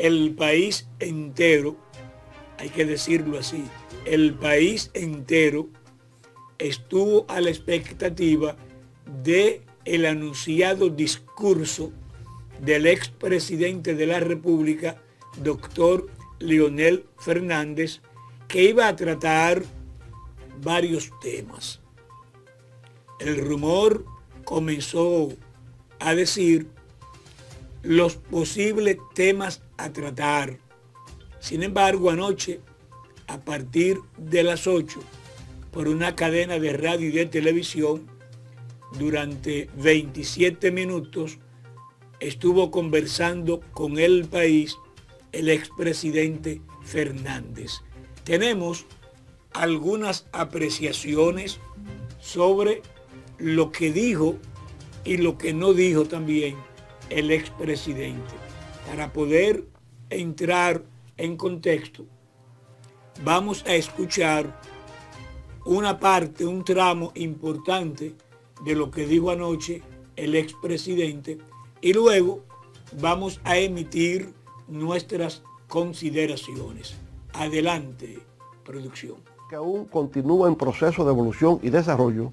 el país entero, hay que decirlo así, el país entero estuvo a la expectativa de el anunciado discurso del expresidente de la República, doctor Leonel Fernández, que iba a tratar varios temas. El rumor comenzó a decir los posibles temas a tratar. Sin embargo, anoche, a partir de las 8, por una cadena de radio y de televisión, durante 27 minutos, estuvo conversando con El País el expresidente Fernández. Tenemos algunas apreciaciones sobre lo que dijo y lo que no dijo también el expresidente. Para poder entrar en contexto, vamos a escuchar una parte, un tramo importante de lo que dijo anoche el expresidente y luego vamos a emitir nuestras consideraciones. Adelante, producción. Que aún continúa en proceso de evolución y desarrollo,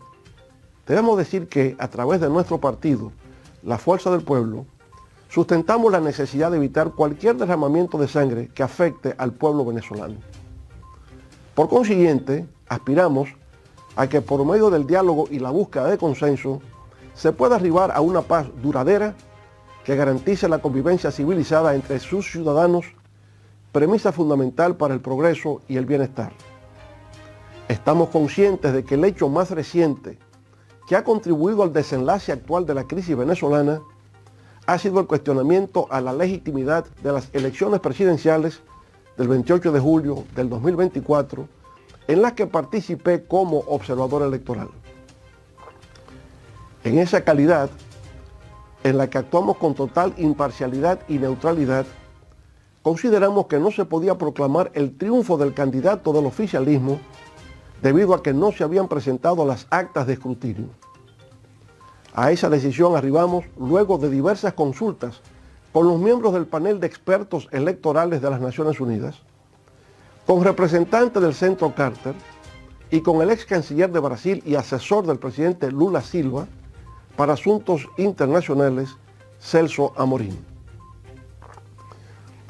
debemos decir que a través de nuestro partido, la Fuerza del Pueblo, sustentamos la necesidad de evitar cualquier derramamiento de sangre que afecte al pueblo venezolano. Por consiguiente, aspiramos a que por medio del diálogo y la búsqueda de consenso se pueda arribar a una paz duradera que garantice la convivencia civilizada entre sus ciudadanos, premisa fundamental para el progreso y el bienestar. Estamos conscientes de que el hecho más reciente que ha contribuido al desenlace actual de la crisis venezolana ha sido el cuestionamiento a la legitimidad de las elecciones presidenciales del 28 de julio del 2024, en las que participé como observador electoral. En esa calidad, en la que actuamos con total imparcialidad y neutralidad, consideramos que no se podía proclamar el triunfo del candidato del oficialismo debido a que no se habían presentado las actas de escrutinio. A esa decisión arribamos luego de diversas consultas con los miembros del panel de expertos electorales de las Naciones Unidas, con representantes del Centro Carter y con el ex canciller de Brasil y asesor del presidente Lula Silva para asuntos internacionales, Celso Amorim.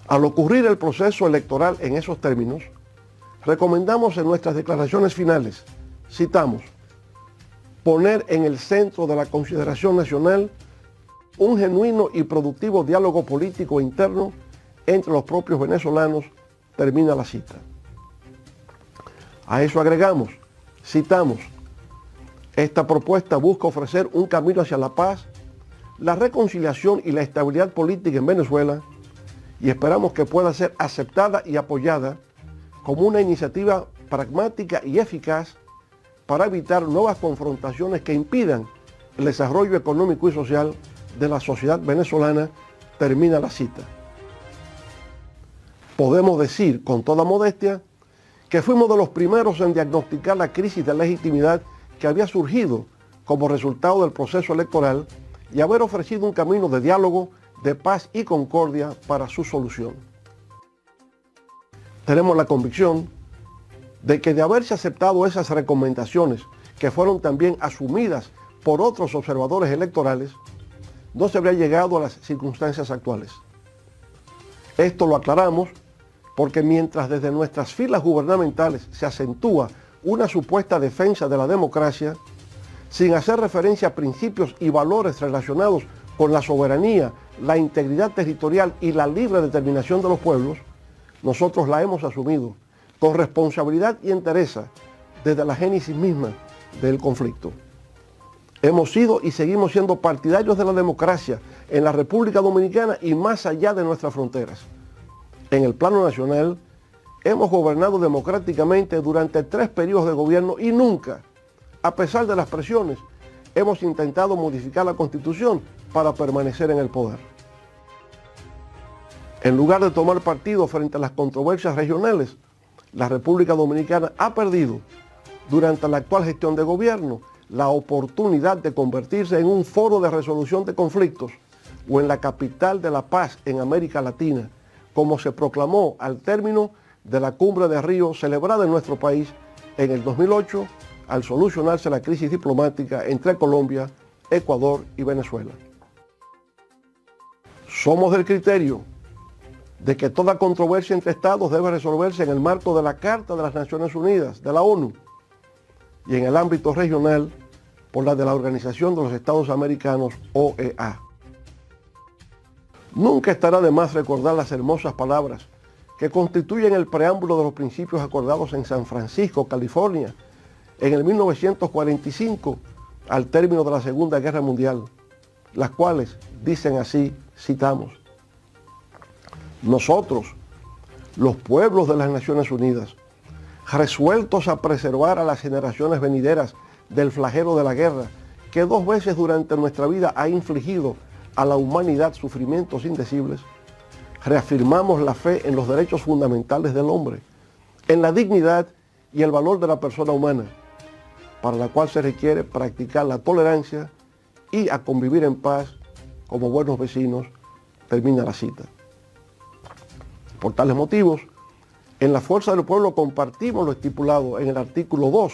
Al ocurrir el proceso electoral en esos términos, recomendamos en nuestras declaraciones finales, citamos, poner en el centro de la consideración nacional un genuino y productivo diálogo político interno entre los propios venezolanos, termina la cita. A eso agregamos, citamos, esta propuesta busca ofrecer un camino hacia la paz, la reconciliación y la estabilidad política en Venezuela y esperamos que pueda ser aceptada y apoyada como una iniciativa pragmática y eficaz para evitar nuevas confrontaciones que impidan el desarrollo económico y social de la sociedad venezolana, termina la cita. Podemos decir con toda modestia que fuimos de los primeros en diagnosticar la crisis de legitimidad que había surgido como resultado del proceso electoral y haber ofrecido un camino de diálogo, de paz y concordia para su solución. Tenemos la convicción de que de haberse aceptado esas recomendaciones que fueron también asumidas por otros observadores electorales, no se habría llegado a las circunstancias actuales. Esto lo aclaramos porque mientras desde nuestras filas gubernamentales se acentúa una supuesta defensa de la democracia, sin hacer referencia a principios y valores relacionados con la soberanía, la integridad territorial y la libre determinación de los pueblos, nosotros la hemos asumido con responsabilidad y entereza desde la génesis misma del conflicto. Hemos sido y seguimos siendo partidarios de la democracia en la República Dominicana y más allá de nuestras fronteras. En el plano nacional, hemos gobernado democráticamente durante 3 periodos de gobierno y nunca, a pesar de las presiones, hemos intentado modificar la Constitución para permanecer en el poder. En lugar de tomar partido frente a las controversias regionales, la República Dominicana ha perdido, durante la actual gestión de gobierno, la oportunidad de convertirse en un foro de resolución de conflictos o en la capital de la paz en América Latina, como se proclamó al término de la Cumbre de Río celebrada en nuestro país en el 2008 al solucionarse la crisis diplomática entre Colombia, Ecuador y Venezuela. Somos del criterio de que toda controversia entre estados debe resolverse en el marco de la Carta de las Naciones Unidas, de la ONU, y en el ámbito regional por la de la Organización de los Estados Americanos, OEA. Nunca estará de más recordar las hermosas palabras que constituyen el preámbulo de los principios acordados en San Francisco, California, en el 1945, al término de la Segunda Guerra Mundial, las cuales dicen así, citamos: nosotros, los pueblos de las Naciones Unidas, resueltos a preservar a las generaciones venideras del flagelo de la guerra, que 2 veces durante nuestra vida ha infligido a la humanidad sufrimientos indecibles, reafirmamos la fe en los derechos fundamentales del hombre, en la dignidad y el valor de la persona humana, para la cual se requiere practicar la tolerancia y a convivir en paz como buenos vecinos, termina la cita. Por tales motivos, en la Fuerza del Pueblo compartimos lo estipulado en el artículo 2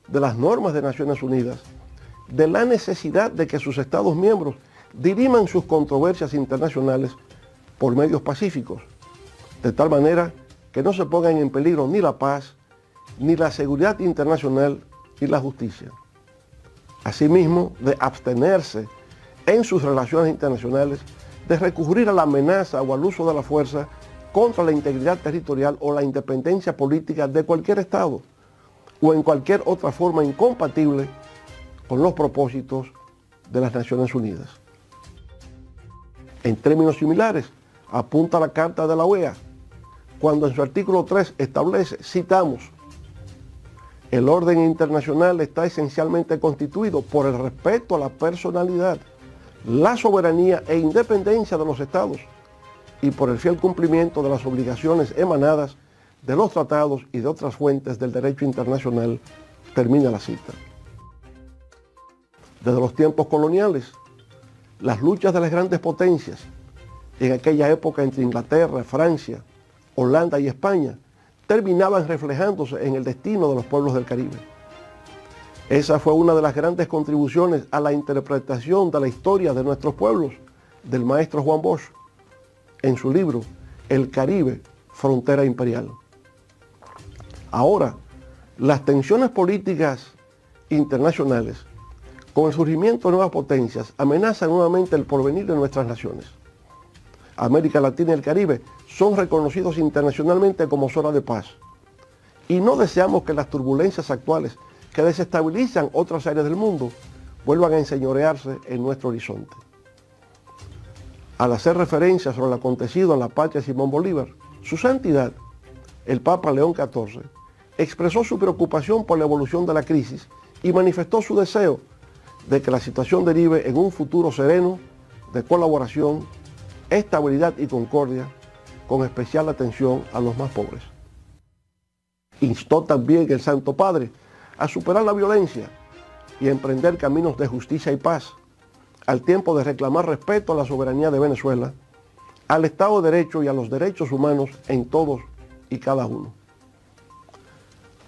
de las normas de Naciones Unidas, de la necesidad de que sus Estados miembros diriman sus controversias internacionales por medios pacíficos, de tal manera que no se pongan en peligro ni la paz, ni la seguridad internacional y la justicia. Asimismo, de abstenerse en sus relaciones internacionales de recurrir a la amenaza o al uso de la fuerza contra la integridad territorial o la independencia política de cualquier Estado, o en cualquier otra forma incompatible con los propósitos de las Naciones Unidas. En términos similares, apunta la Carta de la OEA, cuando en su artículo 3 establece, citamos: el orden internacional está esencialmente constituido por el respeto a la personalidad, la soberanía e independencia de los Estados y por el fiel cumplimiento de las obligaciones emanadas de los tratados y de otras fuentes del derecho internacional, termina la cita. Desde los tiempos coloniales, las luchas de las grandes potencias, en aquella época entre Inglaterra, Francia, Holanda y España, terminaban reflejándose en el destino de los pueblos del Caribe. Esa fue una de las grandes contribuciones a la interpretación de la historia de nuestros pueblos del maestro Juan Bosch, en su libro El Caribe, Frontera Imperial. Ahora, las tensiones políticas internacionales, con el surgimiento de nuevas potencias, amenazan nuevamente el porvenir de nuestras naciones. América Latina y el Caribe son reconocidos internacionalmente como zona de paz. Y no deseamos que las turbulencias actuales que desestabilizan otras áreas del mundo vuelvan a enseñorearse en nuestro horizonte. Al hacer referencia sobre lo acontecido en la patria de Simón Bolívar, su santidad, el Papa León XIV, expresó su preocupación por la evolución de la crisis y manifestó su deseo de que la situación derive en un futuro sereno de colaboración, estabilidad y concordia, con especial atención a los más pobres. Instó también el Santo Padre a superar la violencia y emprender caminos de justicia y paz, al tiempo de reclamar respeto a la soberanía de Venezuela, al Estado de Derecho y a los derechos humanos en todos y cada uno.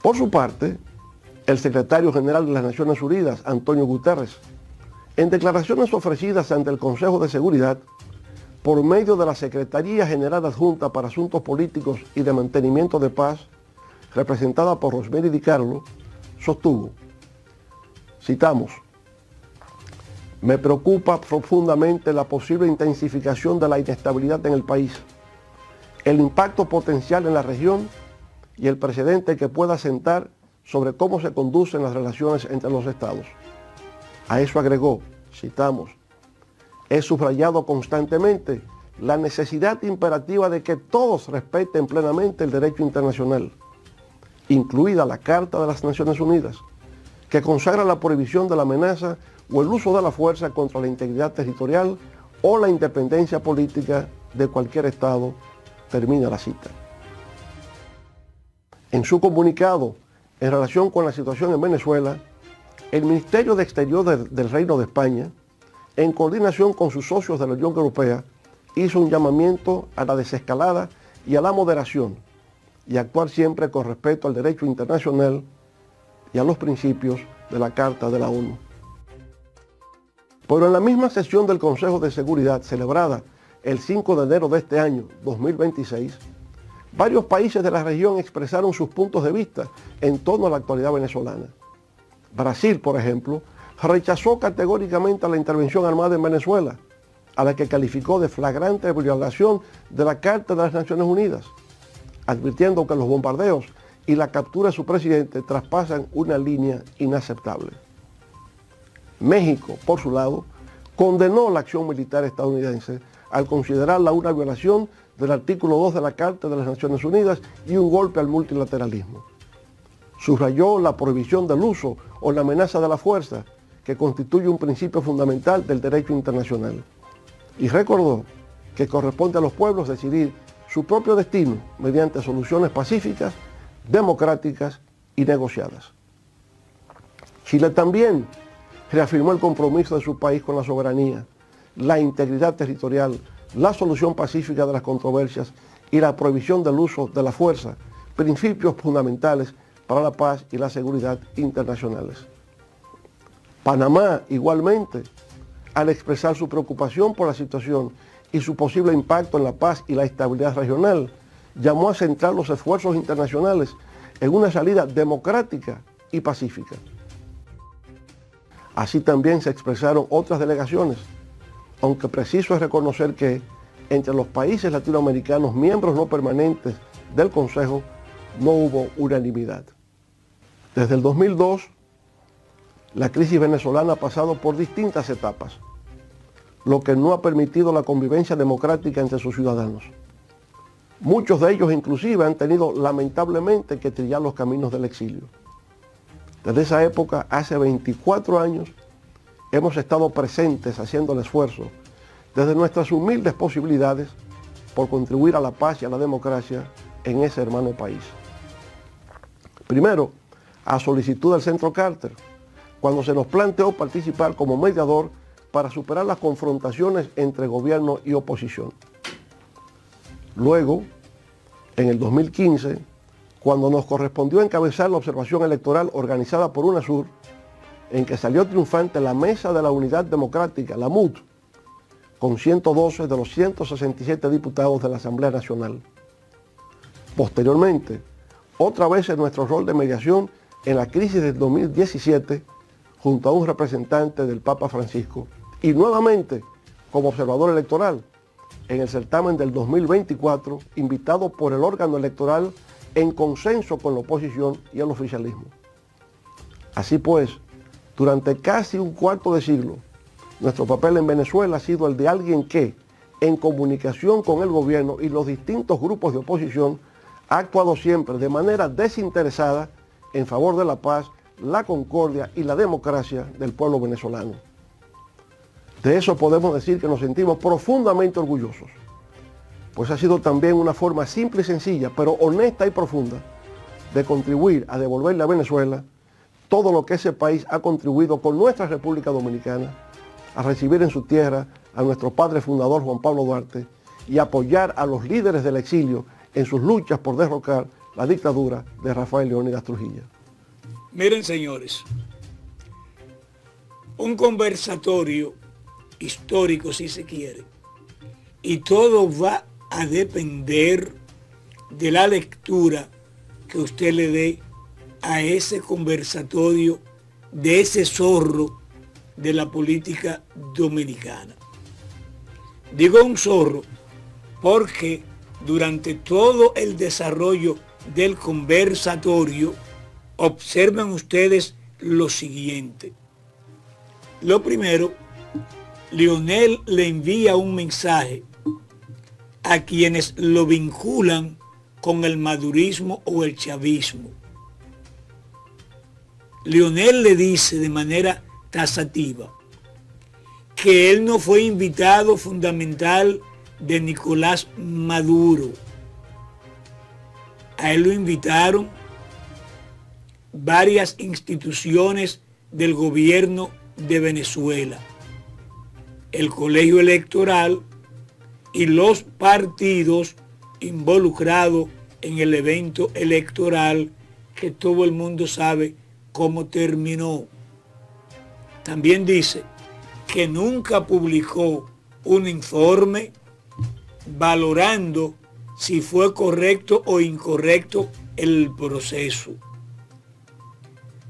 Por su parte, el secretario general de las Naciones Unidas, Antonio Guterres, en declaraciones ofrecidas ante el Consejo de Seguridad, por medio de la Secretaría General Adjunta para Asuntos Políticos y de Mantenimiento de Paz, representada por Rosemary DiCarlo, sostuvo, citamos: me preocupa profundamente la posible intensificación de la inestabilidad en el país, el impacto potencial en la región y el precedente que pueda sentar sobre cómo se conducen las relaciones entre los estados. A eso agregó, citamos: he subrayado constantemente la necesidad imperativa de que todos respeten plenamente el derecho internacional, incluida la Carta de las Naciones Unidas, que consagra la prohibición de la amenaza o el uso de la fuerza contra la integridad territorial o la independencia política de cualquier Estado, termina la cita. En su comunicado en relación con la situación en Venezuela, el Ministerio de Exteriores del Reino de España, en coordinación con sus socios de la Unión Europea, hizo un llamamiento a la desescalada y a la moderación y actuar siempre con respeto al derecho internacional y a los principios de la Carta de la ONU. Pero en la misma sesión del Consejo de Seguridad celebrada el 5 de enero de este año, 2026, varios países de la región expresaron sus puntos de vista en torno a la actualidad venezolana. Brasil, por ejemplo, rechazó categóricamente la intervención armada en Venezuela, a la que calificó de flagrante violación de la Carta de las Naciones Unidas, advirtiendo que los bombardeos y la captura de su presidente traspasan una línea inaceptable. México, por su lado, condenó la acción militar estadounidense al considerarla una violación del artículo 2 de la Carta de las Naciones Unidas y un golpe al multilateralismo. Subrayó la prohibición del uso o la amenaza de la fuerza, que constituye un principio fundamental del derecho internacional. Y recordó que corresponde a los pueblos decidir su propio destino mediante soluciones pacíficas, democráticas y negociadas. Chile también reafirmó el compromiso de su país con la soberanía, la integridad territorial, la solución pacífica de las controversias y la prohibición del uso de la fuerza, principios fundamentales para la paz y la seguridad internacionales. Panamá, igualmente, al expresar su preocupación por la situación y su posible impacto en la paz y la estabilidad regional, llamó a centrar los esfuerzos internacionales en una salida democrática y pacífica. Así también se expresaron otras delegaciones, aunque preciso es reconocer que entre los países latinoamericanos miembros no permanentes del Consejo no hubo unanimidad. Desde el 2002, la crisis venezolana ha pasado por distintas etapas, lo que no ha permitido la convivencia democrática entre sus ciudadanos. Muchos de ellos inclusive han tenido lamentablemente que trillar los caminos del exilio. Desde esa época, hace 24 años, hemos estado presentes haciendo el esfuerzo, desde nuestras humildes posibilidades, por contribuir a la paz y a la democracia en ese hermano país. Primero, a solicitud del Centro Carter, cuando se nos planteó participar como mediador para superar las confrontaciones entre gobierno y oposición. Luego, en el 2015, cuando nos correspondió encabezar la observación electoral organizada por UNASUR, en que salió triunfante la Mesa de la Unidad Democrática, la MUD, con 112 de los 167 diputados de la Asamblea Nacional. Posteriormente, otra vez en nuestro rol de mediación en la crisis del 2017, junto a un representante del Papa Francisco, y nuevamente como observador electoral en el certamen del 2024, invitado por el órgano electoral en consenso con la oposición y el oficialismo. Así pues, durante casi un cuarto de siglo, nuestro papel en Venezuela ha sido el de alguien que, en comunicación con el gobierno y los distintos grupos de oposición, ha actuado siempre de manera desinteresada en favor de la paz, la concordia y la democracia del pueblo venezolano. De eso podemos decir que nos sentimos profundamente orgullosos, pues ha sido también una forma simple y sencilla, pero honesta y profunda, de contribuir a devolverle a Venezuela todo lo que ese país ha contribuido con nuestra República Dominicana, a recibir en su tierra a nuestro padre fundador Juan Pablo Duarte y apoyar a los líderes del exilio en sus luchas por derrocar la dictadura de Rafael Leónidas Trujillo. Miren, señores, un conversatorio histórico, si se quiere, y todo va a depender de la lectura que usted le dé a ese conversatorio de ese zorro de la política dominicana. Digo un zorro porque durante todo el desarrollo del conversatorio observen ustedes lo siguiente. Lo primero, Leonel le envía un mensaje a quienes lo vinculan con el madurismo o el chavismo. Leonel le dice de manera taxativa que él no fue invitado fundamental de Nicolás Maduro. A él lo invitaron varias instituciones del gobierno de Venezuela, el colegio electoral y los partidos involucrados en el evento electoral que todo el mundo sabe cómo terminó. También dice que nunca publicó un informe valorando si fue correcto o incorrecto el proceso.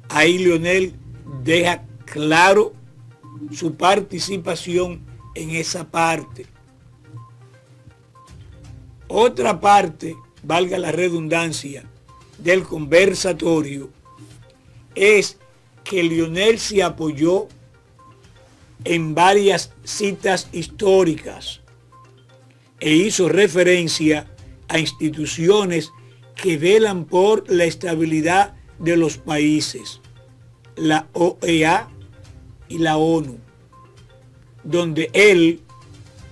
Ahí Leonel deja claro su participación en esa parte. Otra parte, valga la redundancia, del conversatorio es que Leonel se apoyó en varias citas históricas e hizo referencia a instituciones que velan por la estabilidad de los países, la OEA y la ONU, donde él,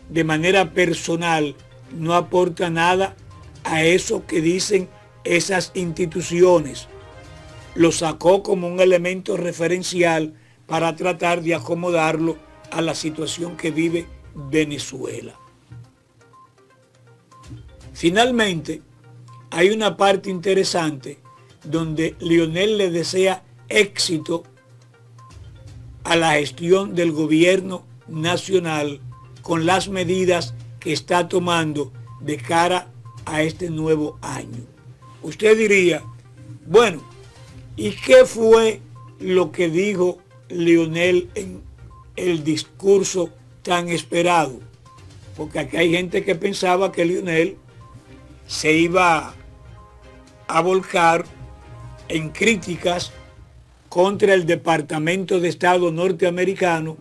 de manera personal, no aporta nada a eso que dicen esas instituciones. Lo sacó como un elemento referencial para tratar de acomodarlo a la situación que vive Venezuela. Finalmente, hay una parte interesante donde Leonel le desea éxito a la gestión del gobierno nacional con las medidas que está tomando de cara a este nuevo año. Usted diría, bueno, ¿y qué fue lo que dijo Leonel en el discurso tan esperado? Porque aquí hay gente que pensaba que Leonel se iba a volcar en críticas contra el Departamento de Estado norteamericano,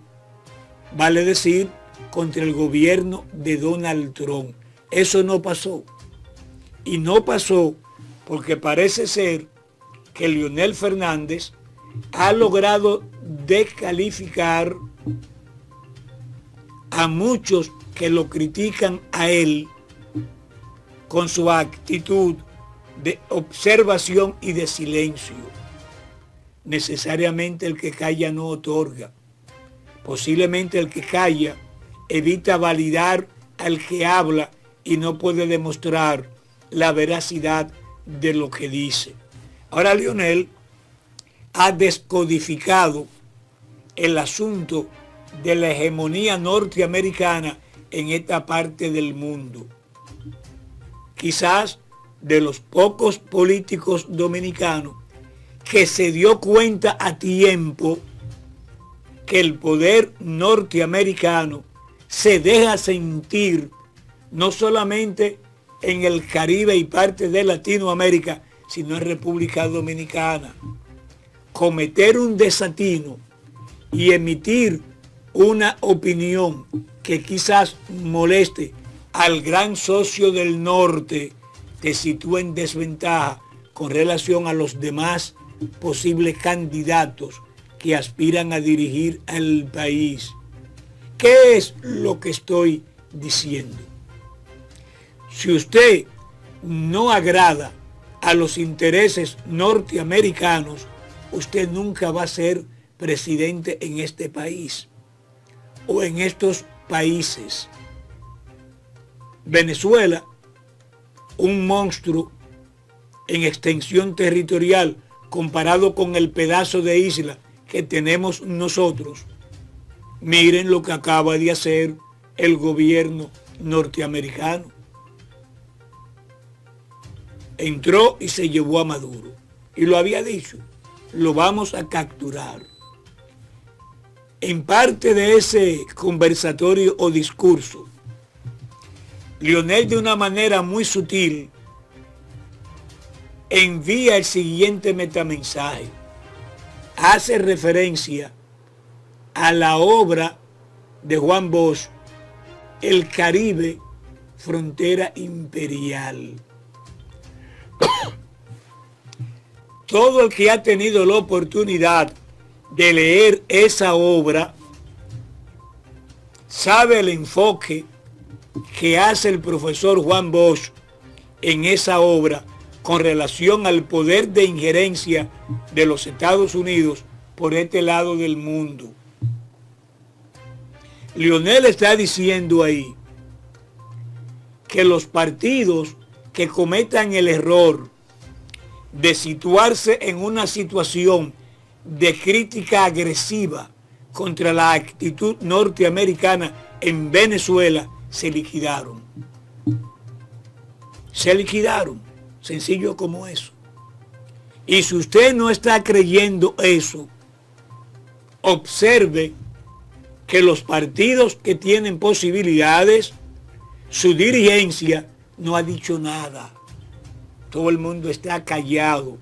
vale decir, contra el gobierno de Donald Trump. Eso no pasó. Y no pasó porque parece ser que Leonel Fernández ha logrado descalificar a muchos que lo critican a él con su actitud de observación y de silencio. Necesariamente el que calla no otorga. Posiblemente el que calla evita validar al que habla y no puede demostrar la veracidad de lo que dice. Ahora Leonel ha descodificado el asunto de la hegemonía norteamericana en esta parte del mundo. Quizás de los pocos políticos dominicanos que se dio cuenta a tiempo que el poder norteamericano se deja sentir no solamente en el Caribe y parte de Latinoamérica, sino en República Dominicana. Cometer un desatino y emitir una opinión que quizás moleste al gran socio del norte te sitúa en desventaja con relación a los demás posibles candidatos que aspiran a dirigir al país. ¿Qué es lo que estoy diciendo? Si usted no agrada a los intereses norteamericanos, usted nunca va a ser presidente en este país o en estos países. Venezuela, un monstruo en extensión territorial comparado con el pedazo de isla que tenemos nosotros. Miren lo que acaba de hacer el gobierno norteamericano. Entró y se llevó a Maduro. Y lo había dicho, lo vamos a capturar. En parte de ese conversatorio o discurso, Leonel, de una manera muy sutil, envía el siguiente metamensaje. Hace referencia a la obra de Juan Bosch, El Caribe, frontera imperial. Todo el que ha tenido la oportunidad de leer esa obra sabe el enfoque que hace el profesor Juan Bosch en esa obra con relación al poder de injerencia de los Estados Unidos por este lado del mundo. Leonel está diciendo ahí que los partidos que cometan el error de situarse en una situación de crítica agresiva contra la actitud norteamericana en Venezuela se liquidaron. Se liquidaron, sencillo como eso. Y si usted no está creyendo eso, observe que los partidos que tienen posibilidades, su dirigencia no ha dicho nada. Todo el mundo está callado.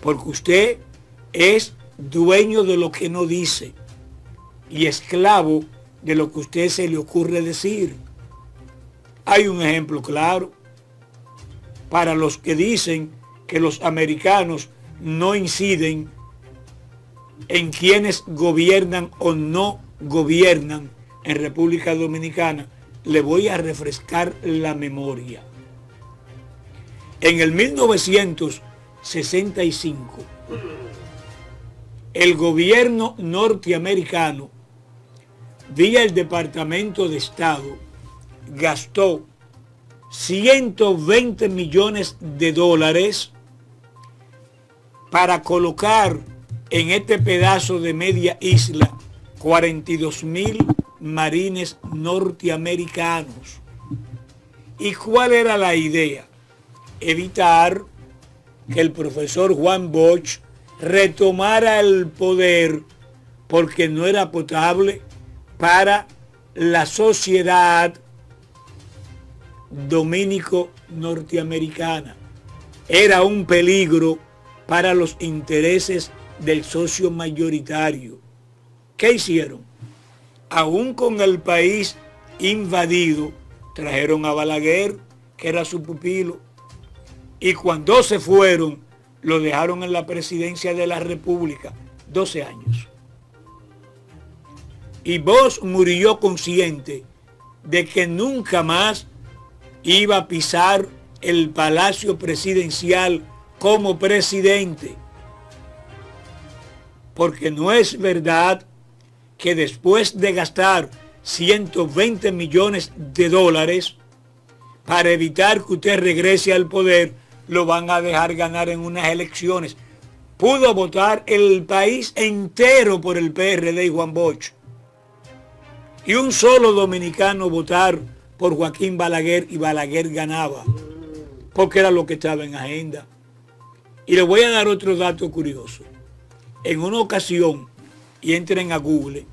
Porque usted es dueño de lo que no dice y esclavo de lo que a usted se le ocurre decir. Hay un ejemplo claro para los que dicen que los americanos no inciden en quienes gobiernan o no gobiernan en República Dominicana. Le voy a refrescar la memoria. En el 1965, el gobierno norteamericano, vía el Departamento de Estado, gastó 120 millones de dólares para colocar en este pedazo de media isla 42,000 marines norteamericanos. ¿Y cuál era la idea? Evitar que el profesor Juan Bosch retomara el poder porque no era potable para la sociedad dominico-norteamericana. Era un peligro para los intereses del socio mayoritario. ¿Qué hicieron? Aún con el país invadido, trajeron a Balaguer, que era su pupilo, y cuando se fueron, lo dejaron en la presidencia de la República, 12 años. Y Bosch murió consciente de que nunca más iba a pisar el palacio presidencial como presidente. Porque no es verdad que después de gastar 120 millones de dólares para evitar que usted regrese al poder, lo van a dejar ganar en unas elecciones. Pudo votar el país entero por el PRD y Juan Bosch. Y un solo dominicano votar por Joaquín Balaguer y Balaguer ganaba. Porque era lo que estaba en agenda. Y le voy a dar otro dato curioso. En una ocasión, y entren a Google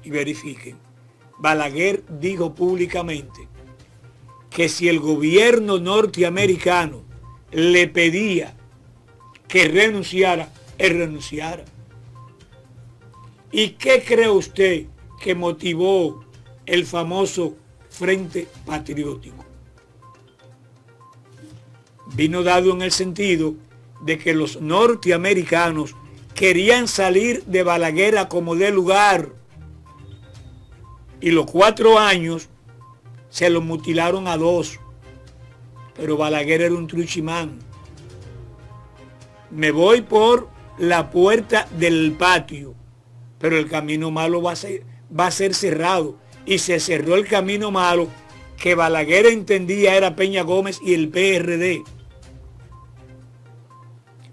y verifiquen, Balaguer dijo públicamente que si el gobierno norteamericano le pedía que renunciara, él renunciara. ¿Y qué cree usted que motivó el famoso Frente Patriótico? Vino dado en el sentido de que los norteamericanos querían salir de Balaguer a como dé lugar, y los 4 años se los mutilaron a 2. Pero Balaguer era un truchimán. Me voy por la puerta del patio, pero el camino malo va a ser cerrado. Y se cerró el camino malo que Balaguer entendía era Peña Gómez y el PRD.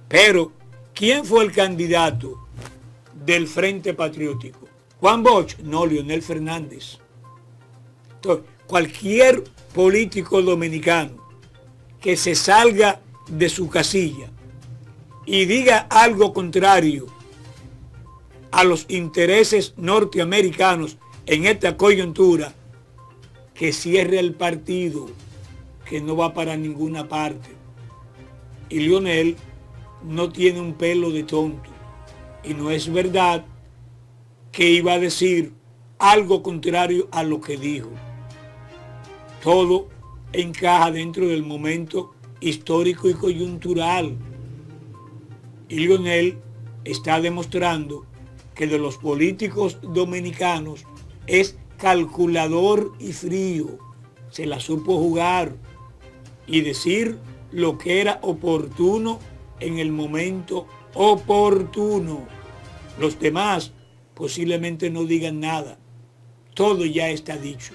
Pero, ¿quién fue el candidato del Frente Patriótico? ¿Juan Bosch? No, Leonel Fernández. Entonces, cualquier político dominicano que se salga de su casilla y diga algo contrario a los intereses norteamericanos en esta coyuntura, que cierre el partido, que no va para ninguna parte. Y Leonel no tiene un pelo de tonto, y no es verdad que iba a decir algo contrario a lo que dijo. Todo encaja dentro del momento histórico y coyuntural. Y Leonel está demostrando que de los políticos dominicanos es calculador y frío. Se la supo jugar y decir lo que era oportuno en el momento oportuno. Los demás posiblemente no digan nada. Todo ya está dicho.